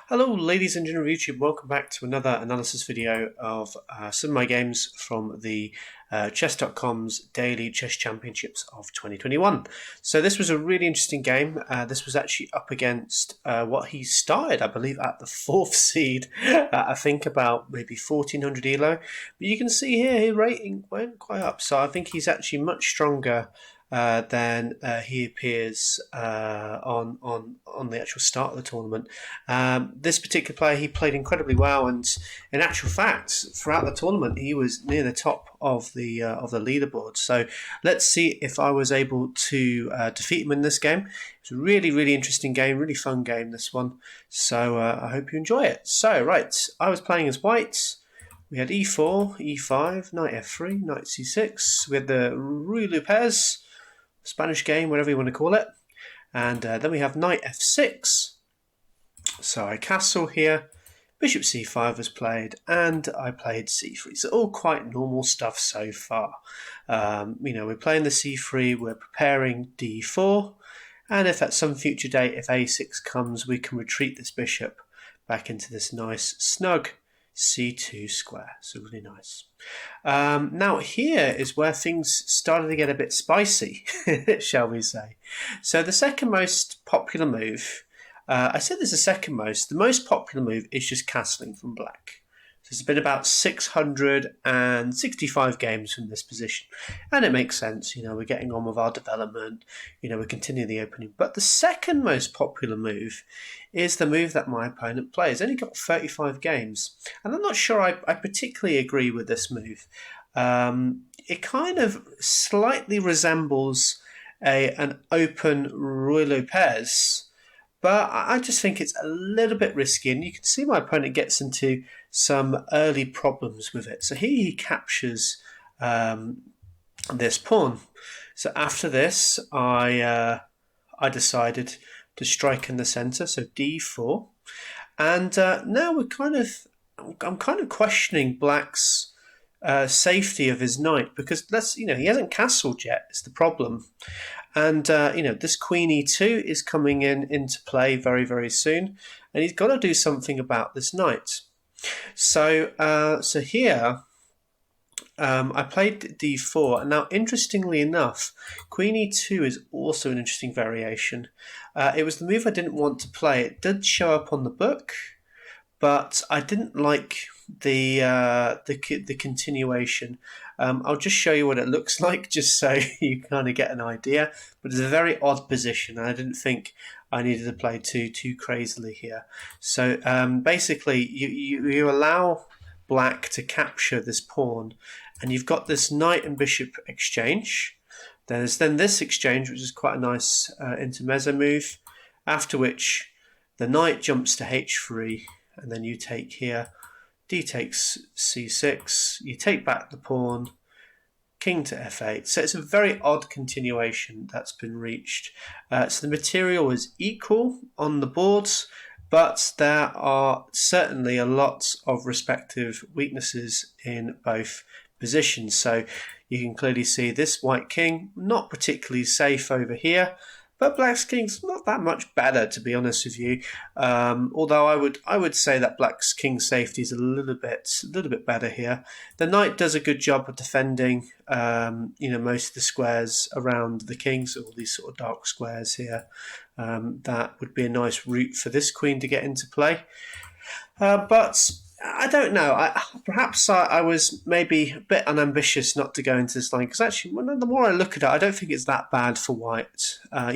Hello ladies and gentlemen of YouTube, welcome back to another analysis video of some of my games from the chess.com's Daily Chess Championships of 2021. So this was a really interesting game. This was actually up against what he started, I believe, at the 4th seed, I think about maybe 1400 elo. But you can see here his rating went quite up, so I think he's actually much stronger than he appears on the actual start of the tournament. This particular player, he played incredibly well, and in actual fact, throughout the tournament, he was near the top of the leaderboard. So let's see if I was able to defeat him in this game. It's a really interesting game, really fun game, this one. So I hope you enjoy it. So right, I was playing as white. We had e4, e5, knight f3, knight c6. We had the Ruy Lopez Spanish game, whatever you want to call it. And then we have knight f6. So I castle here, bishop c5 was played, and I played c3. So all quite normal stuff so far. We're playing the c3, we're preparing d4, and if at some future date, if a6 comes, we can retreat this bishop back into this nice snug c2 square. So really nice. Now here is where things started to get a bit spicy, shall we say. So the second most popular move, I said there's a second most. The most popular move is just castling from black. So there's been about 665 games from this position. And it makes sense, we're getting on with our development, we're continuing the opening. But the second most popular move is the move that my opponent plays. Only got 35 games. And I'm not sure I particularly agree with this move. It kind of slightly resembles an open Ruy Lopez, but I just think it's a little bit risky, and you can see my opponent gets into some early problems with it. So here he captures this pawn. So after this, I decided to strike in the center, so d4, and now I'm kind of questioning black's safety of his knight, because he hasn't castled yet. It's the problem. And this queen e2 is coming into play very soon, and he's got to do something about this knight. So here I played d4, and now interestingly enough, queen e2 is also an interesting variation. It was the move I didn't want to play. It did show up on the book, but I didn't like the continuation. I'll just show you what it looks like, just so you kind of get an idea. But it's a very odd position, and I didn't think I needed to play too crazily here. So basically, you allow black to capture this pawn, and you've got this knight and bishop exchange. There's then this exchange, which is quite a nice intermezzo move. After which, the knight jumps to h3, and then you take here. D takes c6, you take back the pawn, king to f8. So it's a very odd continuation that's been reached. So the material is equal on the boards, but there are certainly a lot of respective weaknesses in both positions. So you can clearly see this white king, not particularly safe over here. But black's king's not that much better, to be honest with you. Although I would say that black's king safety is a little bit better here. The knight does a good job of defending, most of the squares around the king, so all these sort of dark squares here. That would be a nice route for this queen to get into play. But I don't know. Perhaps I was maybe a bit unambitious not to go into this line, because actually, the more I look at it, I don't think it's that bad for white. A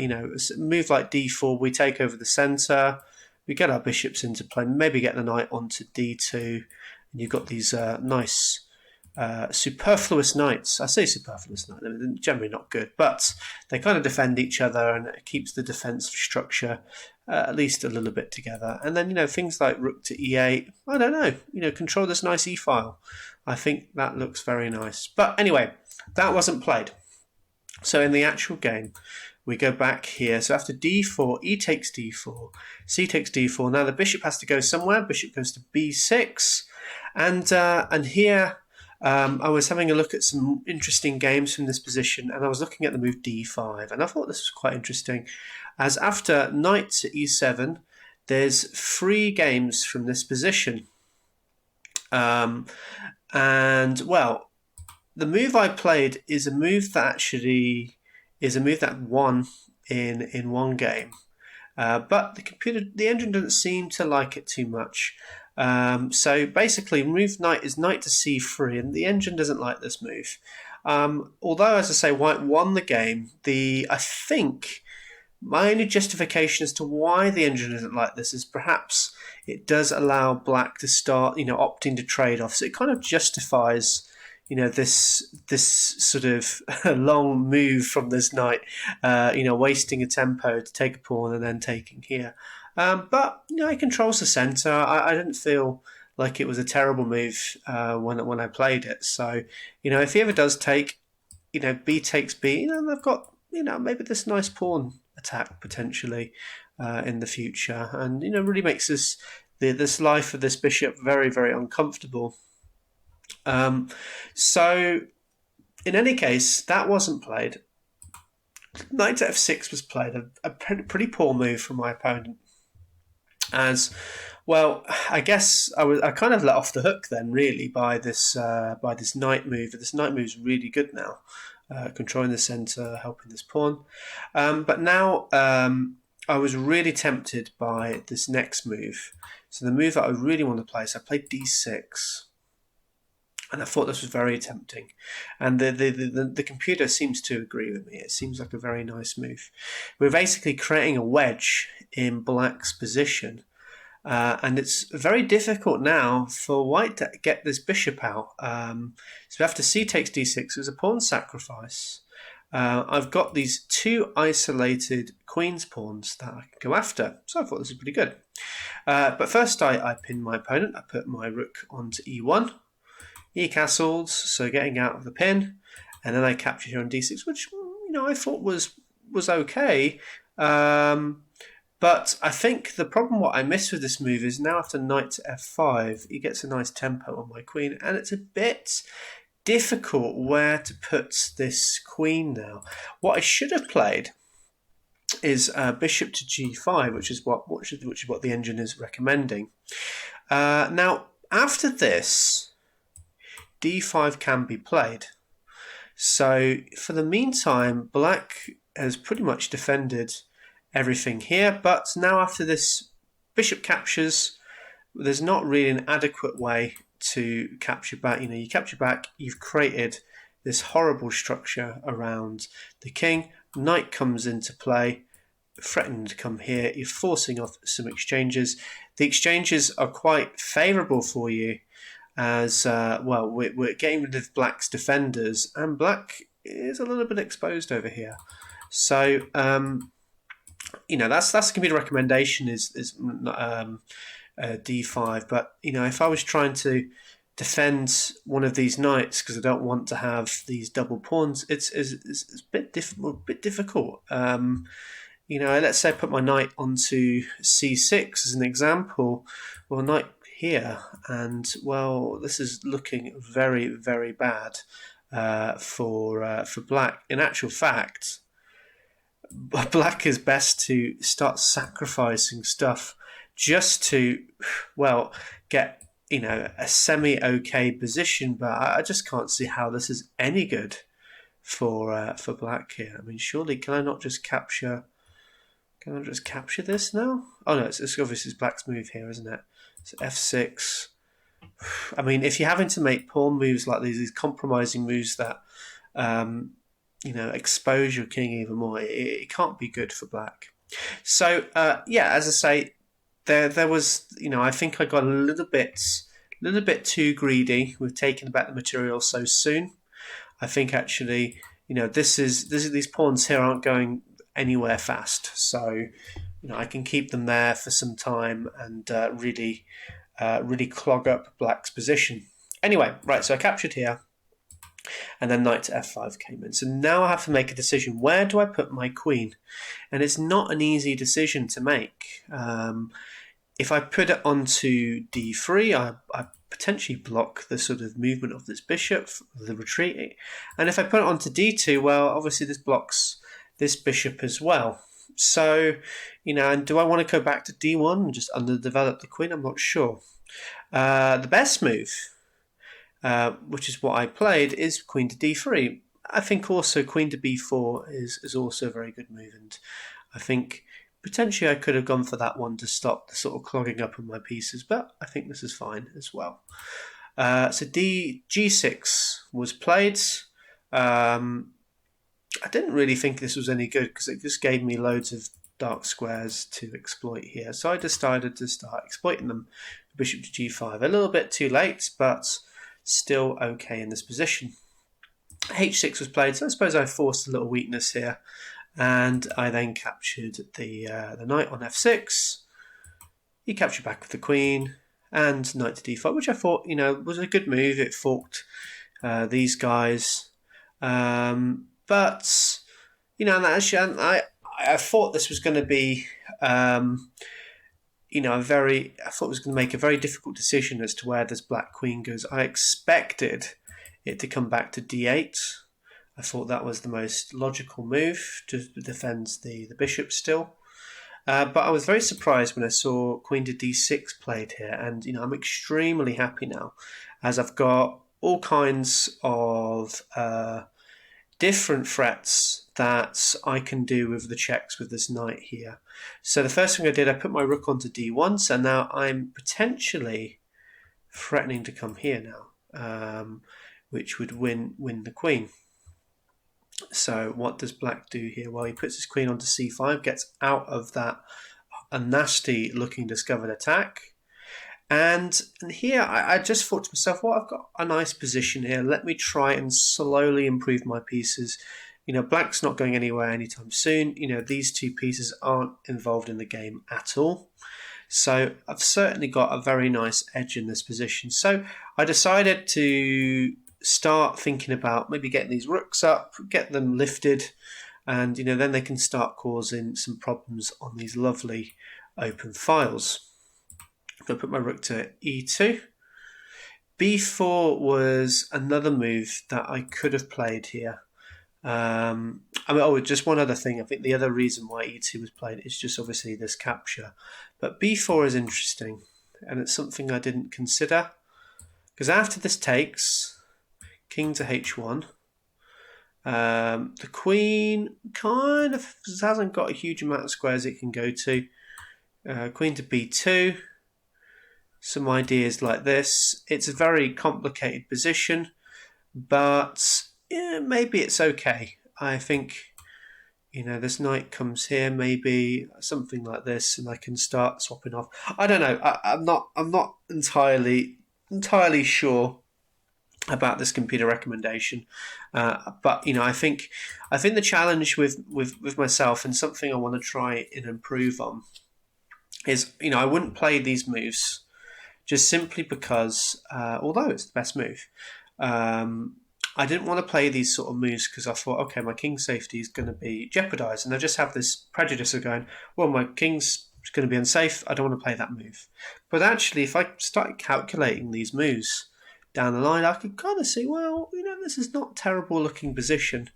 move like d4, we take over the centre, we get our bishops into play, maybe get the knight onto d2, and you've got these nice superfluous knights. I say superfluous knights, they're generally not good, but they kind of defend each other, and it keeps the defensive structure at least a little bit together. And then, things like rook to e8, I don't know, control this nice e-file. I think that looks very nice. But anyway, that wasn't played. So in the actual game, we go back here. So after d4, e takes d4, c takes d4. Now the bishop has to go somewhere. Bishop goes to b6. And here I was having a look at some interesting games from this position, and I was looking at the move d5, and I thought this was quite interesting, as after knight to e7, there's 3 games from this position. And well, the move I played is a move that actually is a move that won in one game. But the engine doesn't seem to like it too much. So basically, move knight is knight to c3, and the engine doesn't like this move. Although, as I say, white won the game, I think my only justification as to why the engine doesn't like this is perhaps it does allow black to start, opting to trade off. So it kind of justifies, this sort of long move from this knight, wasting a tempo to take a pawn and then taking here. But it controls the centre. I didn't feel like it was a terrible move when I played it. So if he ever does take, B takes B, they've got maybe this nice pawn attack potentially in the future, and really makes this life of this bishop very, very uncomfortable. So in any case, that wasn't played. Knight to f6 was played, a pretty poor move from my opponent. As well, I guess I kind of let off the hook then, really, by this knight move. This knight move is really good now, controlling the centre, helping this pawn. But now I was really tempted by this next move. So the move that I really want to play, so I played d6. And I thought this was very tempting. And the computer seems to agree with me. It seems like a very nice move. We're basically creating a wedge in black's position. And it's very difficult now for white to get this bishop out. So after c takes d6, it was a pawn sacrifice. I've got these 2 isolated queen's pawns that I can go after. So I thought this was pretty good. But first I pinned my opponent. I put my rook onto e1. He castled, so getting out of the pin, and then I captured here on d6, which I thought was okay. But I think the problem what I missed with this move is now after knight to f5, he gets a nice tempo on my queen, and it's a bit difficult where to put this queen now. What I should have played is bishop to g5, which is what the engine is recommending. Now after this, d5 can be played. So for the meantime, black has pretty much defended everything here, but now after this bishop captures, there's not really an adequate way to capture back. You capture back, you've created this horrible structure around the king. Knight comes into play, threatening to come here. You're forcing off some exchanges. The exchanges are quite favourable for you, as we're getting rid of black's defenders, and black is a little bit exposed over here. So that's the computer recommendation is d5. But if I was trying to defend one of these knights because I don't want to have these double pawns, it's a bit difficult. Let's say I put my knight onto c6 as an example. Well, knight here, and well, this is looking very, very bad for black. In actual fact, black is best to start sacrificing stuff just to, well, get a semi-okay position. But I just can't see how this is any good for black here. I mean, surely can I not just capture? Can I just capture this now? Oh no, it's obviously black's move here, isn't it? So f6. I mean, if you're having to make pawn moves like these compromising moves that expose your king even more, it can't be good for black. So as I say, there was I think I got a little bit too greedy with taking back the material so soon. I think actually these pawns here aren't going anywhere fast, so I can keep them there for some time and really clog up black's position. Anyway, right, so I captured here, and then knight to f5 came in. So now I have to make a decision. Where do I put my queen? And it's not an easy decision to make. If I put it onto d3, I potentially block the sort of movement of this bishop, the retreat. And if I put it onto d2, well, obviously this blocks this bishop as well. So, and do I want to go back to d1 and just underdevelop the queen? I'm not sure. The best move, which is what I played, is queen to d3. I think also queen to b4 is also a very good move, and I think potentially I could have gone for that one to stop the sort of clogging up of my pieces, but I think this is fine as well. So g6 was played. I didn't really think this was any good because it just gave me loads of dark squares to exploit here. So I decided to start exploiting them. Bishop to g5. A little bit too late, but still okay in this position. h6 was played, so I suppose I forced a little weakness here. And I then captured the knight on f6. He captured back with the queen. And knight to d5, which I thought, was a good move. It forked these guys. But, actually, I thought this was going to be, I thought it was going to make a very difficult decision as to where this black queen goes. I expected it to come back to d8. I thought that was the most logical move to defend the bishop still. But I was very surprised when I saw queen to d6 played here, and I'm extremely happy now, as I've got all kinds of different threats that I can do with the checks with this knight here. So the first thing I did, I put my rook onto d1, so now I'm potentially threatening to come here now, which would win the queen. So what does black do here? Well, he puts his queen onto c5, gets out of that a nasty looking discovered attack. And here I just thought to myself, well, I've got a nice position here. Let me try and slowly improve my pieces. Black's not going anywhere anytime soon. These two pieces aren't involved in the game at all. So I've certainly got a very nice edge in this position. So I decided to start thinking about maybe getting these rooks up, get them lifted, and then they can start causing some problems on these lovely open files. I'm going to put my rook to e2. b4 was another move that I could have played here. Just one other thing. I think the other reason why e2 was played is just obviously this capture. But b4 is interesting, and it's something I didn't consider. Because after this takes, king to h1, the queen kind of hasn't got a huge amount of squares it can go to. Queen to b2. Some ideas like this. It's a very complicated position, but maybe it's okay. I think, this knight comes here, maybe something like this, and I can start swapping off. I don't know. I'm not entirely sure about this computer recommendation, but I think the challenge with myself, and something I want to try and improve on, is I wouldn't play these moves just simply because, although it's the best move, I didn't want to play these sort of moves because I thought, okay, my king's safety is going to be jeopardized, and I just have this prejudice of going, well, my king's going to be unsafe, I don't want to play that move. But actually, if I started calculating these moves down the line, I could kind of see, well, this is not a terrible looking position.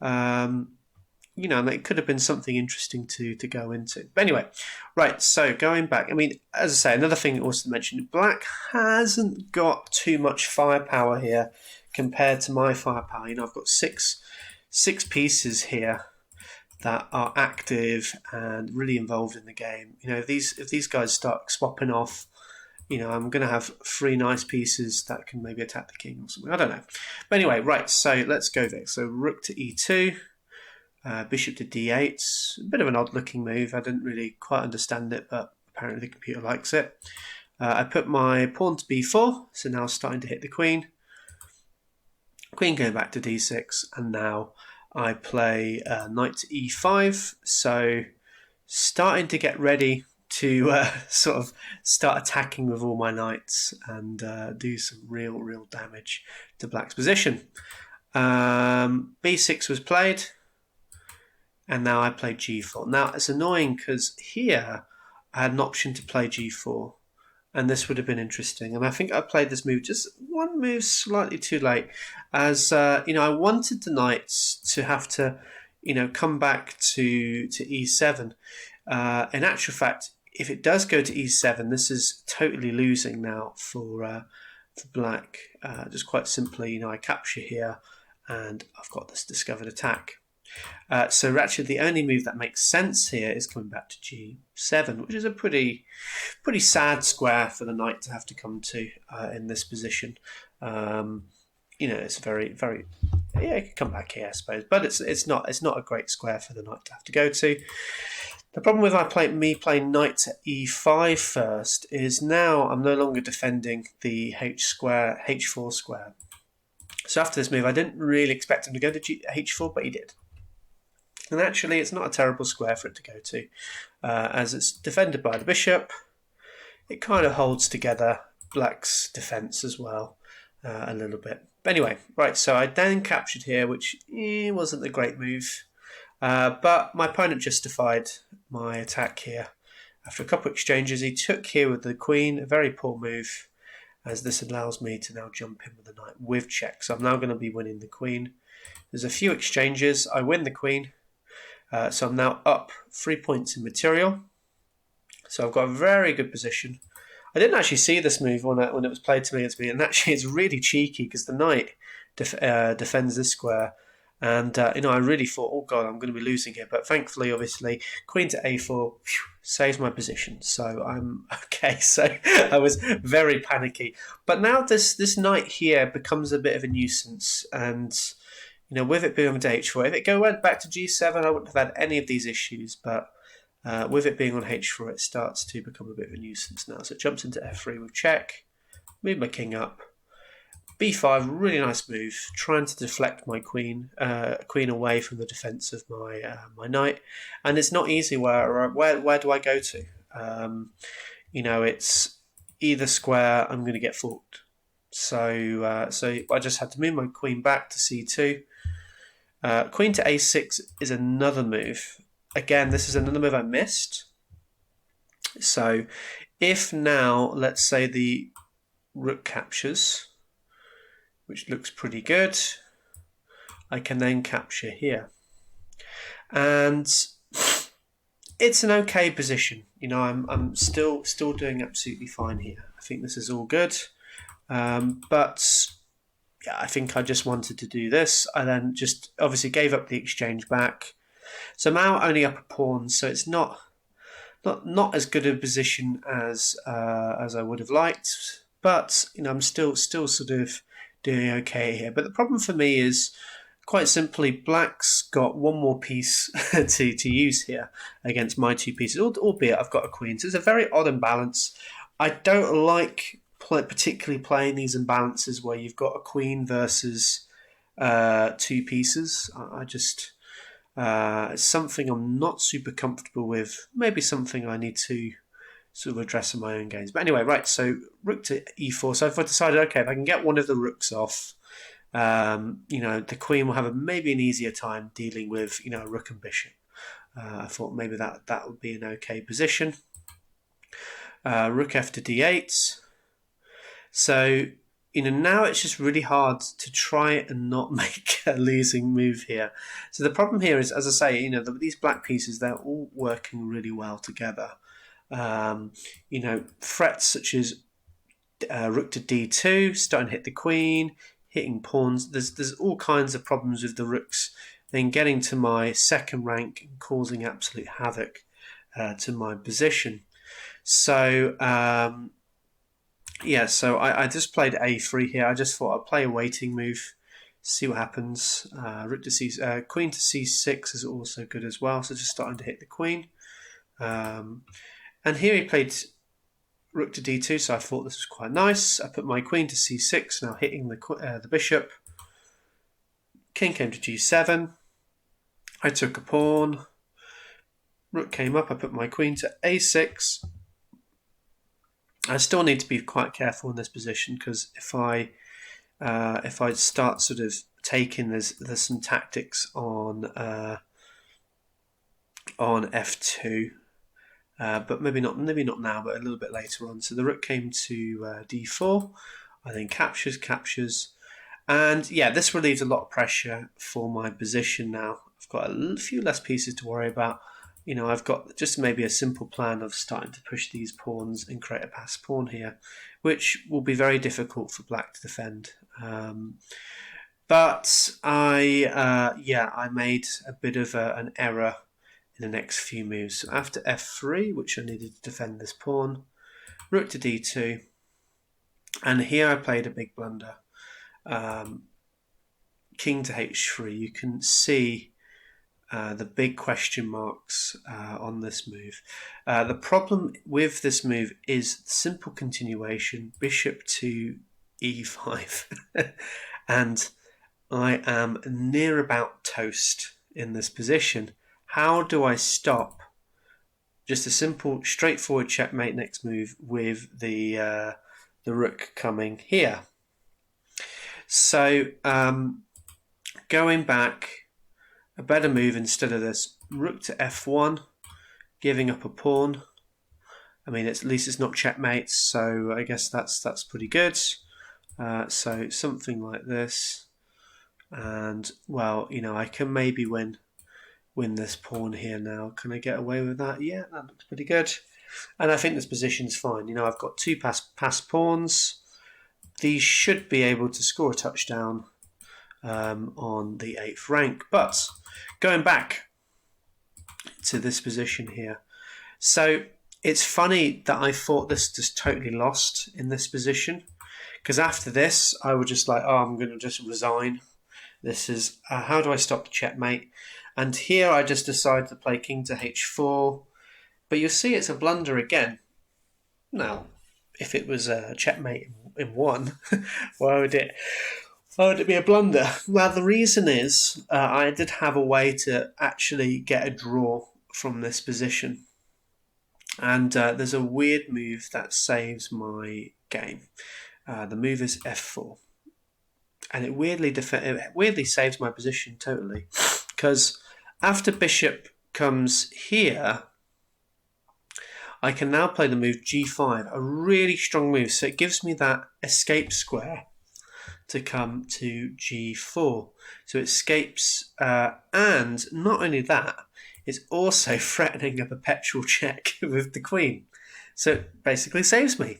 And it could have been something interesting to go into. But anyway, right, so going back, as I say, another thing also to mention, black hasn't got too much firepower here compared to my firepower. I've got six pieces here that are active and really involved in the game. If these guys start swapping off, I'm going to have 3 nice pieces that can maybe attack the king or something. I don't know. But anyway, right, so let's go there. So rook to e2. Bishop to d8, a bit of an odd looking move. I didn't really quite understand it, but apparently the computer likes it. I put my pawn to b4, so now starting to hit the queen. Queen going back to d6, and now I play knight to e5, so starting to get ready to sort of start attacking with all my knights and do some real damage to black's position. b6 was played. And now I play g4. Now, it's annoying because here I had an option to play g4. And this would have been interesting. And I think I played this move just one move slightly too late. As, I wanted the knights to have to, come back to e7. In actual fact, if it does go to e7, this is totally losing now for black. Just quite simply, I capture here, and I've got this discovered attack. So actually, the only move that makes sense here is coming back to g7, which is a pretty sad square for the knight to have to come to in this position. It's very it could come back here, I suppose, but it's not a great square for the knight to have to go to. The problem with me playing knight to e5 first is now I'm no longer defending the h4 square. So after this move, I didn't really expect him to go to h4, but he did. And actually, it's not a terrible square for it to go to, as it's defended by the bishop. It kind of holds together black's defense as well, a little bit. But anyway, right, so I then captured here, which wasn't a great move. But my opponent justified my attack here. After a couple of exchanges, he took here with the queen, a very poor move, as this allows me to now jump in with the knight with check. So I'm now going to be winning the queen. There's a few exchanges, I win the queen. So I'm now up 3 points in material. So I've got a very good position. I didn't actually see this move when it was played to me against me, and actually it's really cheeky because the knight defends this square. And I really thought, oh god, I'm going to be losing here. But thankfully, obviously, queen to a4 saves my position. So I'm okay. So I was very panicky. But now this knight here becomes a bit of a nuisance. And with it being on h4, if it went back to g7, I wouldn't have had any of these issues. But with it being on h4, it starts to become a bit of a nuisance now. So it jumps into f3 with check, move my king up. b5, really nice move, trying to deflect my queen away from the defense of my knight, and it's not easy. Where do I go to? It's either square I'm going to get forked. So I just had to move my queen back to c2. Queen to a6 is another move. Again, this is another move I missed. So if now, let's say the rook captures, which looks pretty good, I can then capture here. And it's an okay position. I'm still doing absolutely fine here. I think this is all good. But yeah, I think I just wanted to do this. I then just obviously gave up the exchange back. So now only up a pawn, so it's not as good a position as I would have liked. But I'm still sort of doing okay here. But the problem for me is quite simply black's got one more piece to use here against my two pieces, albeit I've got a queen. So it's a very odd imbalance. I don't like particularly playing these imbalances where you've got a queen versus two pieces. I just it's something I'm not super comfortable with. Maybe something I need to sort of address in my own games. But anyway, right, so rook to e4. So if I decided, okay, if I can get one of the rooks off, the queen will have maybe an easier time dealing with, rook and bishop. I thought maybe that would be an okay position. Rook f to d8. So, now it's just really hard to try and not make a losing move here. So the problem here is, as I say, these black pieces, they're all working really well together. Threats such as rook to d2, starting to hit the queen, hitting pawns. There's all kinds of problems with the rooks, then getting to my second rank and causing absolute havoc to my position. So so I just played a3 here. I just thought I'd play a waiting move, see what happens. Rook to c, queen to c6 is also good as well. So just starting to hit the queen. And here he played rook to d2, so I thought this was quite nice. I put my queen to c6, now hitting the bishop. King came to g7. I took a pawn. Rook came up. I put my queen to a6. I still need to be quite careful in this position because if I start sort of taking, there's some tactics on f2. But maybe not now, but a little bit later on. So the rook came to d4. I then captures, and yeah, this relieves a lot of pressure for my position now. I've got a few less pieces to worry about. I've got just maybe a simple plan of starting to push these pawns and create a pass pawn here, which will be very difficult for black to defend. But I made a bit of an error in the next few moves. So after f3, which I needed to defend this pawn, rook to d2, and here I played a big blunder. King to h3. You can see the big question marks on this move. The problem with this move is simple continuation, bishop to e5, and I am near about toast in this position. How do I stop just a simple, straightforward checkmate next move with the rook coming here? So going back, a better move instead of this, rook to f1, giving up a pawn. I mean, at least it's not checkmate, so I guess that's pretty good. So something like this, and well, I can maybe win this pawn here now. Can I get away with that? Yeah, that looks pretty good. And I think this position's fine. I've got two pass pawns. These should be able to score a touchdown on the 8th rank. But going back to this position here, so it's funny that I thought this just totally lost in this position, because after this I was just like, oh, I'm going to just resign. This is how do I stop the checkmate? And here I just decided to play king to h4, but you'll see it's a blunder again. Now, if it was a checkmate in one, why would it be a blunder? Well, the reason is I did have a way to actually get a draw from this position. And there's a weird move that saves my game. The move is f4. And it weirdly saves my position totally. Because after bishop comes here, I can now play the move g5, a really strong move. So it gives me that escape square to come to g4. So it escapes, and not only that, it's also threatening a perpetual check with the queen. So it basically saves me.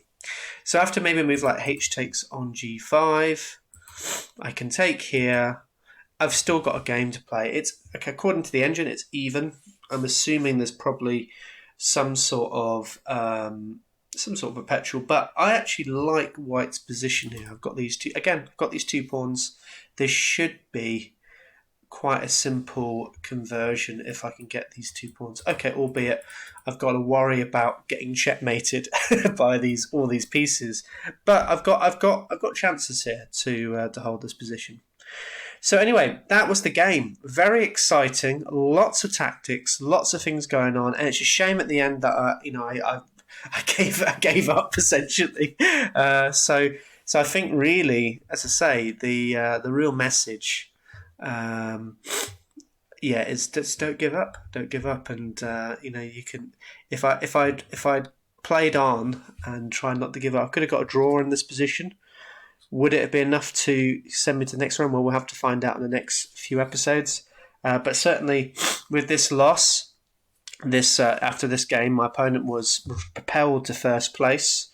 So after maybe a move like h takes on g5, I can take here. I've still got a game to play. It's according to the engine, it's even. I'm assuming there's probably some sort of perpetual, but I actually like white's position here. I've got these two again. I've got these two pawns. This should be quite a simple conversion if I can get these two pawns. Okay, albeit I've got to worry about getting checkmated by all these pieces, but I've got chances here to hold this position. So anyway, that was the game. Very exciting, lots of tactics, lots of things going on, and it's a shame at the end that I gave up essentially. So I think really, as I say, the real message, is just don't give up, and you can. If I'd played on and tried not to give up, I could have got a draw in this position. Would it have been enough to send me to the next round? Well, we'll have to find out in the next few episodes. But certainly with this loss, after this game, my opponent was propelled to first place.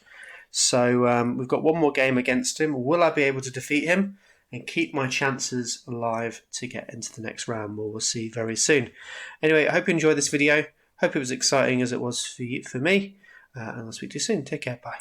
So we've got one more game against him. Will I be able to defeat him and keep my chances alive to get into the next round? Well, we'll see very soon. Anyway, I hope you enjoyed this video. Hope it was exciting as it was for me. And I'll speak to you soon. Take care. Bye.